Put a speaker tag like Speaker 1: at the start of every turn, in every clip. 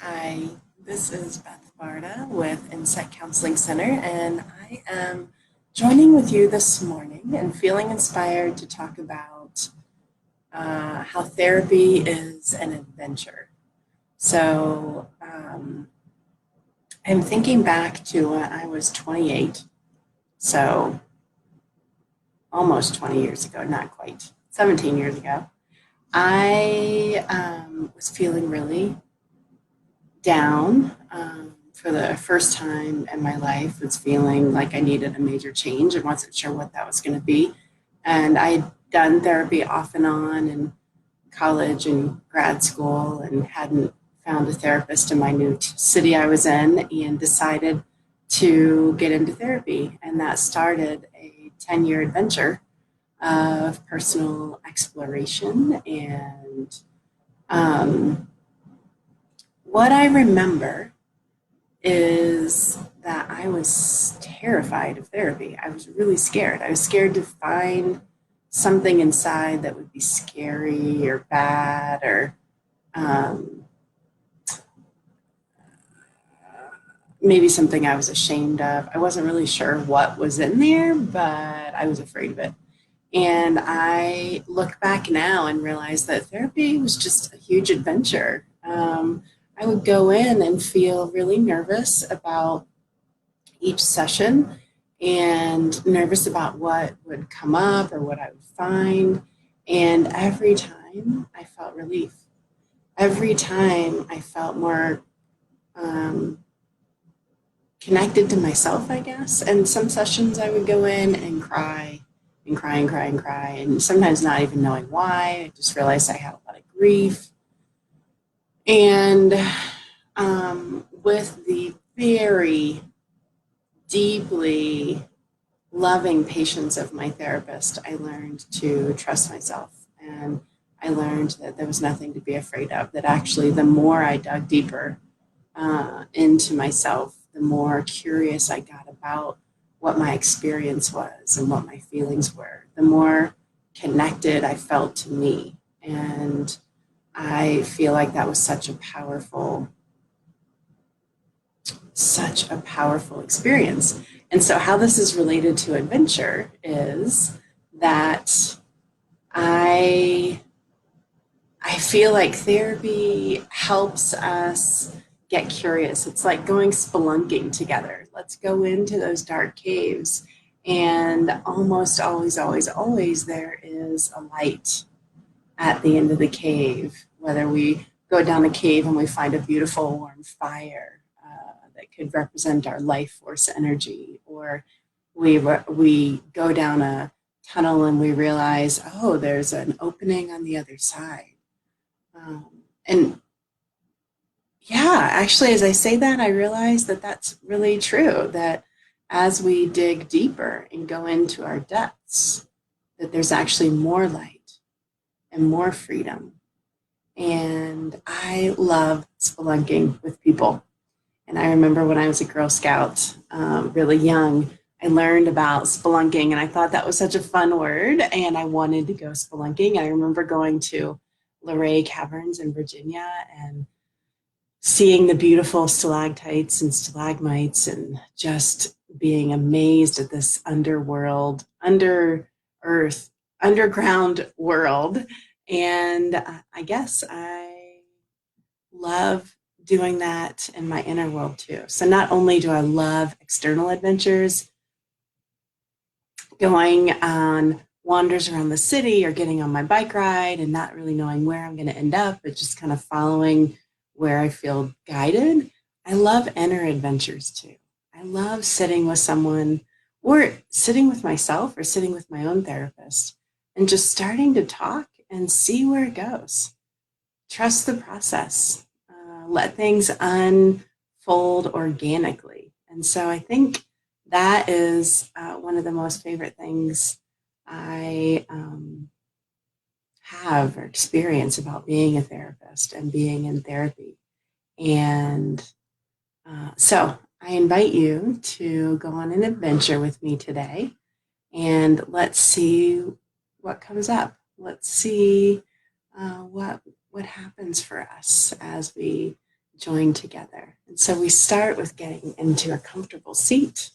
Speaker 1: Hi, this is Beth Barda with Insight Counseling Center, and I am joining with you this morning and feeling inspired to talk about how therapy is an adventure. I'm thinking back to when I was 28, so almost 20 years ago, not quite, 17 years ago. I was feeling really down for the first time in my life. Was feeling like I needed a major change and wasn't sure what that was going to be. And I'd done therapy off and on in college and grad school and hadn't found a therapist in my new city I was in and decided to get into therapy. And that started a 10-year adventure of personal exploration and um, what I remember is that I was terrified of therapy. I was really scared. I was scared to find something inside that would be scary or bad or um, maybe something I was ashamed of. I wasn't really sure what was in there, but I was afraid of it. And I look back now and realize that therapy was just a huge adventure. I would go in and feel really nervous about each session and nervous about what would come up or what I would find. And every time I felt relief. Every time I felt more um, connected to myself, I guess. And some sessions I would go in and cry and cry and cry and cry, and sometimes not even knowing why. I just realized I had a lot of grief. And with the very deeply loving patience of my therapist, I learned to trust myself. And I learned that there was nothing to be afraid of, that actually, the more I dug deeper into myself, the more curious I got about what my experience was and what my feelings were, the more connected I felt to me. And I feel like that was such a powerful experience. And so, how this is related to adventure is that I I feel like therapy helps us get curious. It's like going spelunking together. Let's go into those dark caves. And almost always, always, always, there is a light at the end of the cave, whether we go down a cave and we find a beautiful warm fire that could represent our life force energy, or we go down a tunnel and we realize, oh, there's an opening on the other side. And yeah, actually, as I say that, I realize that that's really true, that as we dig deeper and go into our depths, that there's actually more light and more freedom. And I love spelunking with people. And I remember when I was a Girl Scout, really young, I learned about spelunking, and I thought that was such a fun word, and I wanted to go spelunking. I remember going to Luray Caverns in Virginia and seeing the beautiful stalactites and stalagmites and just being amazed at this underworld, under earth, underground world. And I guess I love doing that in my inner world too. So not only do I love external adventures, going on wanders around the city or getting on my bike ride and not really knowing where I'm going to end up, but just kind of following where I feel guided. I love inner adventures too. I love sitting with someone or sitting with myself or sitting with my own therapist and just starting to talk and see where it goes. Trust the process. Let things unfold organically. And so I think that is one of the most favorite things I have or experience about being a therapist and being in therapy. And so I invite you to go on an adventure with me today, and let's see what comes up. Let's see what happens for us as we join together. And so we start with getting into a comfortable seat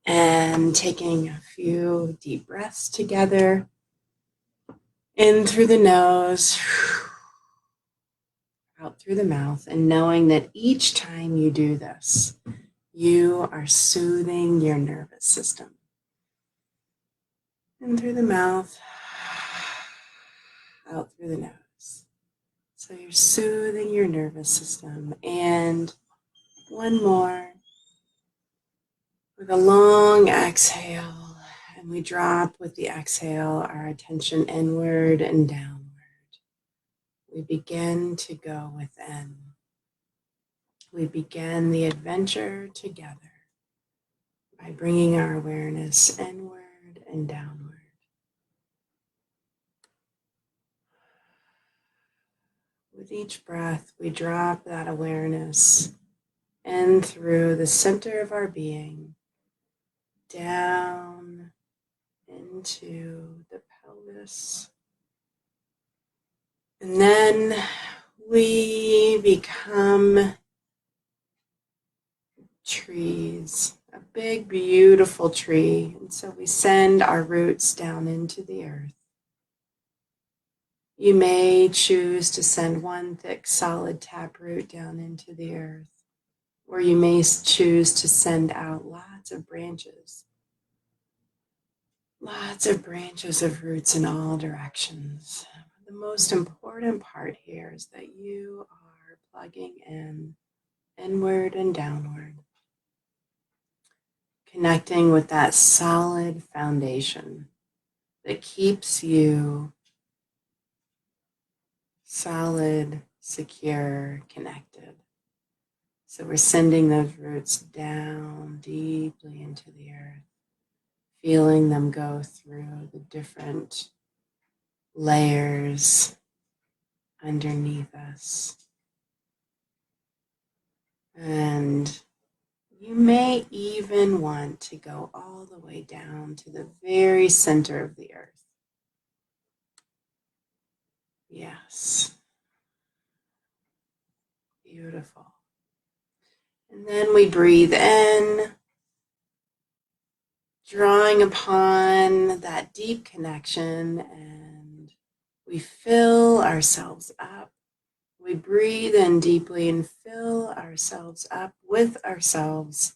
Speaker 1: and taking a few deep breaths together. In through the nose, out through the mouth, and knowing that each time you do this, you are soothing your nervous system. In through the mouth, out through the nose. So you're soothing your nervous system. And one more with a long exhale. And we drop with the exhale our attention inward and downward. We begin to go within. We begin the adventure together by bringing our awareness inward and downward. With each breath, we drop that awareness in through the center of our being, down into the pelvis. And then we become trees, a big, beautiful tree. And so we send our roots down into the earth. You may choose to send one thick, solid taproot down into the earth, or you may choose to send out lots of branches of roots in all directions. The most important part here is that you are plugging in inward and downward, connecting with that solid foundation that keeps you solid, secure, connected. So we're sending those roots down deeply into the earth, feeling them go through the different layers underneath us. And you may even want to go all the way down to the very center of the earth. Yes. Beautiful. And then we breathe in, drawing upon that deep connection, and we fill ourselves up. We breathe in deeply and fill ourselves up with ourselves,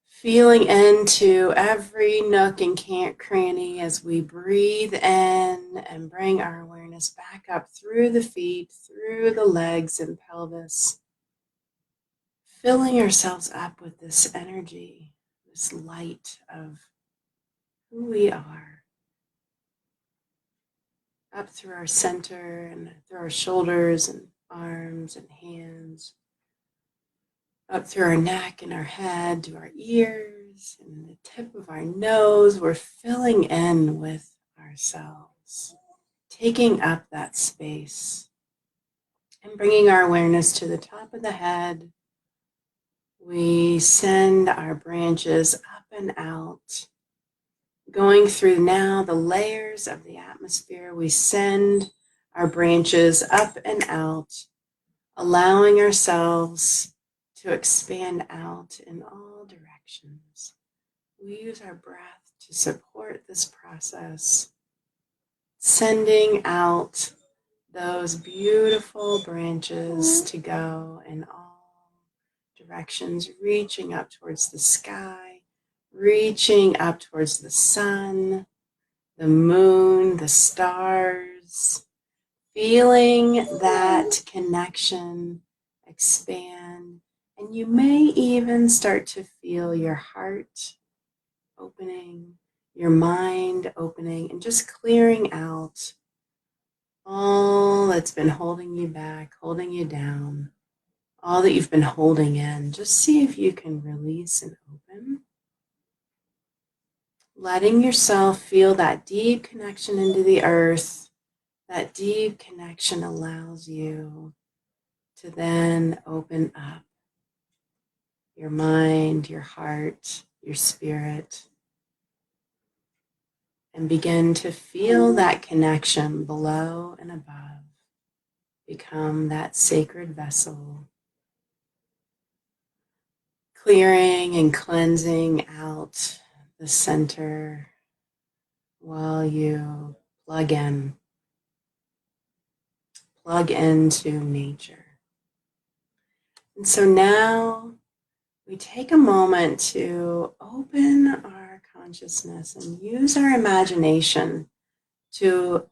Speaker 1: feeling into every nook and cranny as we breathe in and bring our awareness back up through the feet, through the legs and pelvis, filling ourselves up with this energy, this light of who we are, up through our center and through our shoulders and arms and hands, up through our neck and our head to our ears and the tip of our nose. We're filling in with ourselves, taking up that space and bringing our awareness to the top of the head. We send our branches up and out, going through now the layers of the atmosphere. We send our branches up and out, allowing ourselves to expand out in all directions. We use our breath to support this process, sending out those beautiful branches to go in all directions, reaching up towards the sky, reaching up towards the sun, the moon, the stars, feeling that connection expand. And you may even start to feel your heart opening, your mind opening, and just clearing out all that's been holding you back, holding you down, all that you've been holding in. Just see if you can release and open. Letting yourself feel that deep connection into the earth. That deep connection allows you to then open up your mind, your heart, your spirit, and begin to feel that connection below and above. become that sacred vessel, clearing and cleansing out the center while you plug into nature. And so now we take a moment to open our consciousness and use our imagination to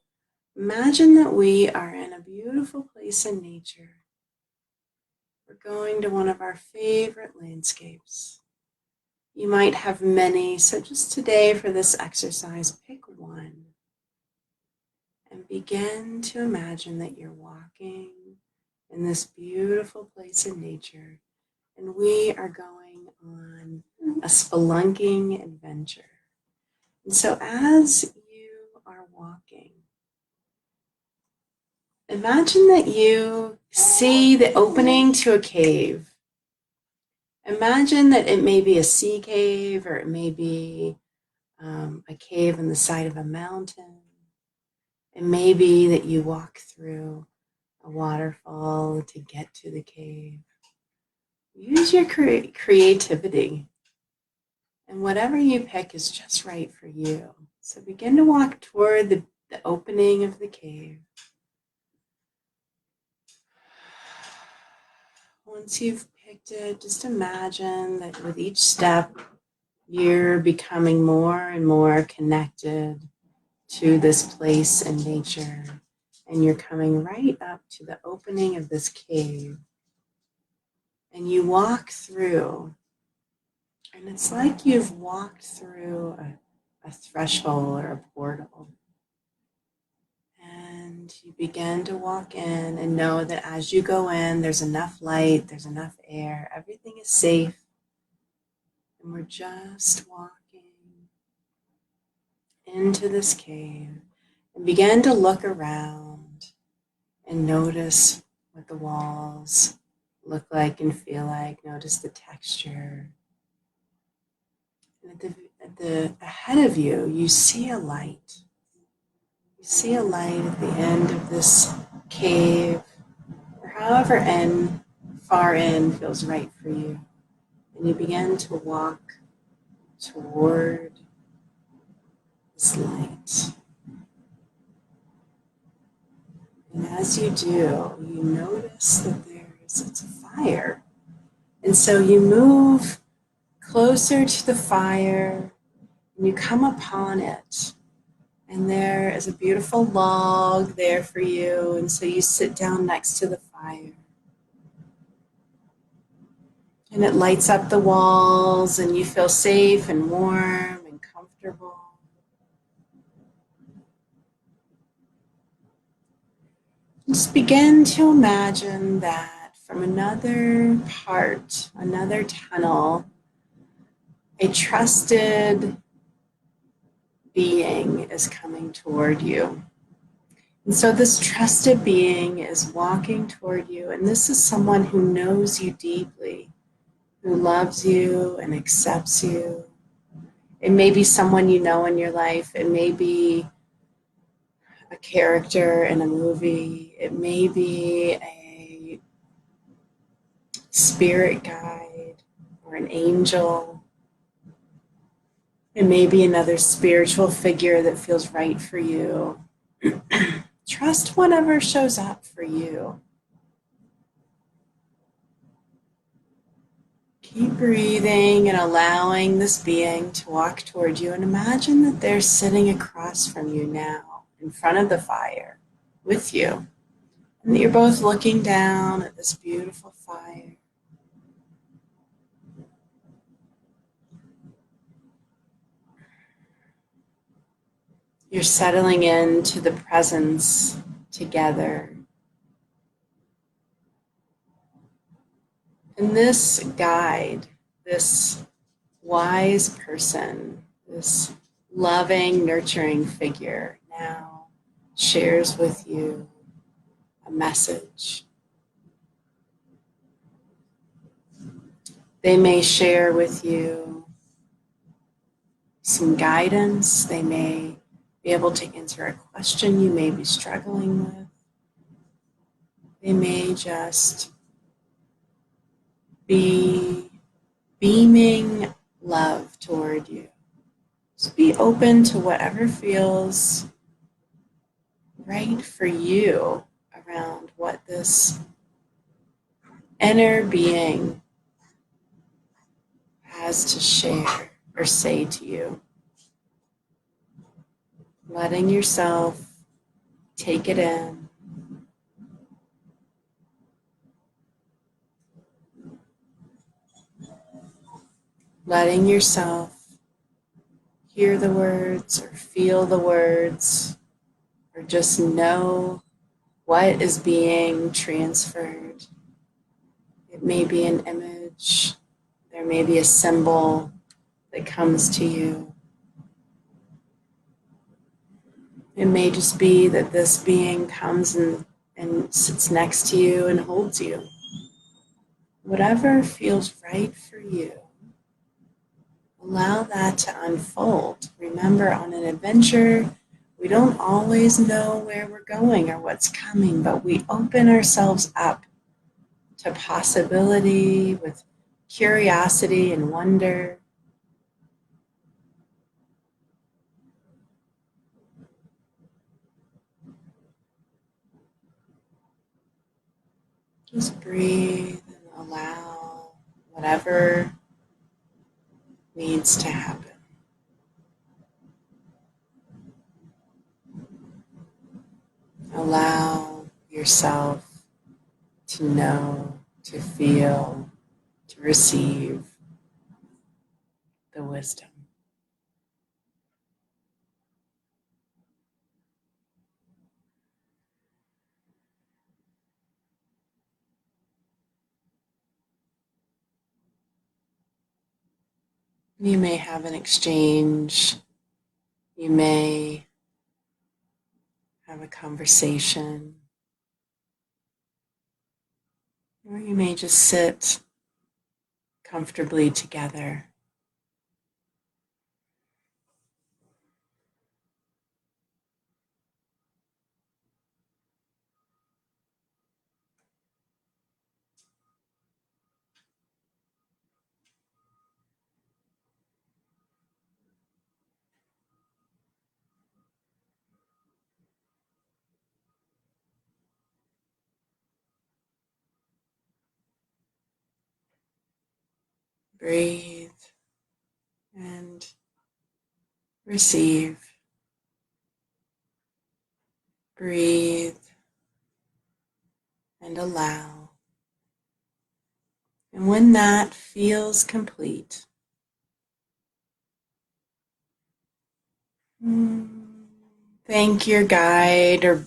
Speaker 1: imagine that we are in a beautiful place in nature. We're going to one of our favorite landscapes. You might have many, so just today for this exercise, pick one and begin to imagine that you're walking in this beautiful place in nature, and we are going on a spelunking adventure. And so as you are walking, imagine that you see the opening to a cave. Imagine that it may be a sea cave, or it may be a cave in the side of a mountain. It may be that you walk through a waterfall to get to the cave. Use your creativity, and whatever you pick is just right for you. So begin to walk toward the opening of the cave. Once you've picked it, just imagine that with each step, you're becoming more and more connected to this place in nature. And you're coming right up to the opening of this cave. And you walk through, and it's like you've walked through a threshold or a portal. And you begin to walk in and know that as you go in, there's enough light, there's enough air, everything is safe. And we're just walking into this cave and begin to look around and notice what the walls look like and feel like. Notice the texture. And ahead of you, you see a light. You see a light at the end of this cave, or however far in feels right for you. And you begin to walk toward this light. And as you do, you notice that it's a fire. And so you move closer to the fire, and you come upon it. And there is a beautiful log there for you. And so you sit down next to the fire. And it lights up the walls, and you feel safe and warm and comfortable. Just begin to imagine that from another part, another tunnel, a trusted being is coming toward you. And so this trusted being is walking toward you, and this is someone who knows you deeply, who loves you and accepts you. It may be someone you know in your life. It may be a character in a movie. It may be a spirit guide or an angel. It may be another spiritual figure that feels right for you. Trust whatever shows up for you. Keep breathing and allowing this being to walk toward you, and imagine that they're sitting across from you now in front of the fire with you, and that you're both looking down at this beautiful fire. You're settling into the presence together. And this guide, this wise person, this loving, nurturing figure now shares with you a message. They may share with you some guidance. They may be able to answer a question you may be struggling with. They may just be beaming love toward you. Just be open to whatever feels right for you around what this inner being has to share or say to you. Letting yourself take it in. Letting yourself hear the words or feel the words or just know what is being transferred. It may be an image, there may be a symbol that comes to you. It may just be that this being comes and sits next to you and holds you. Whatever feels right for you, allow that to unfold. Remember, on an adventure, we don't always know where we're going or what's coming, but we open ourselves up to possibility with curiosity and wonder. Just breathe and allow whatever needs to happen. Allow yourself to know, to feel, to receive the wisdom. You may have an exchange. You may have a conversation. Or you may just sit comfortably together. Breathe and receive. Breathe and allow. And when that feels complete, thank your guide or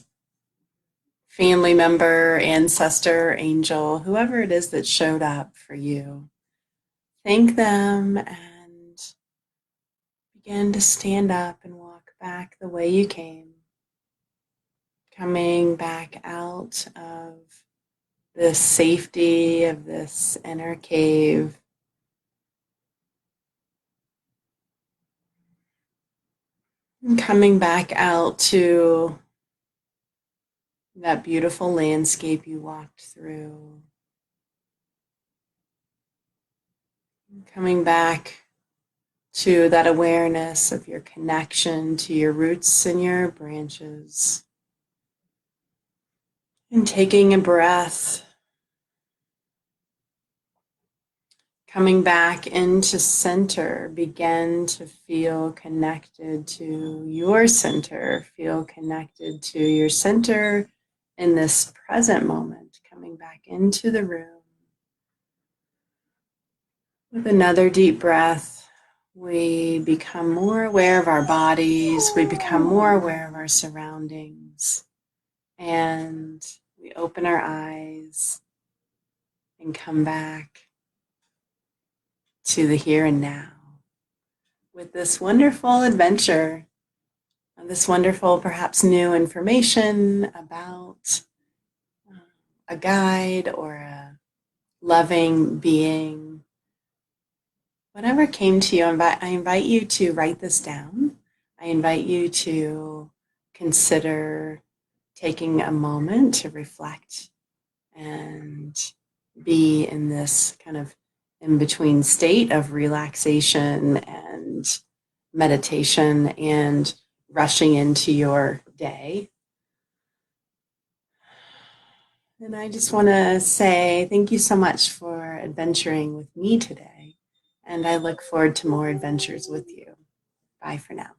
Speaker 1: family member, ancestor, angel, whoever it is that showed up for you. Thank them and begin to stand up and walk back the way you came. Coming back out of the safety of this inner cave. And coming back out to that beautiful landscape you walked through. Coming back to that awareness of your connection to your roots and your branches. And taking a breath. Coming back into center, begin to feel connected to your center. Feel connected to your center in this present moment. Coming back into the room. With another deep breath, we become more aware of our bodies. We become more aware of our surroundings. And we open our eyes and come back to the here and now with this wonderful adventure, this wonderful, perhaps new information about a guide or a loving being. Whatever came to you, I invite you to write this down. I invite you to consider taking a moment to reflect and be in this kind of in between state of relaxation and meditation and rushing into your day. And I just want to say thank you so much for adventuring with me today. And I look forward to more adventures with you. Bye for now.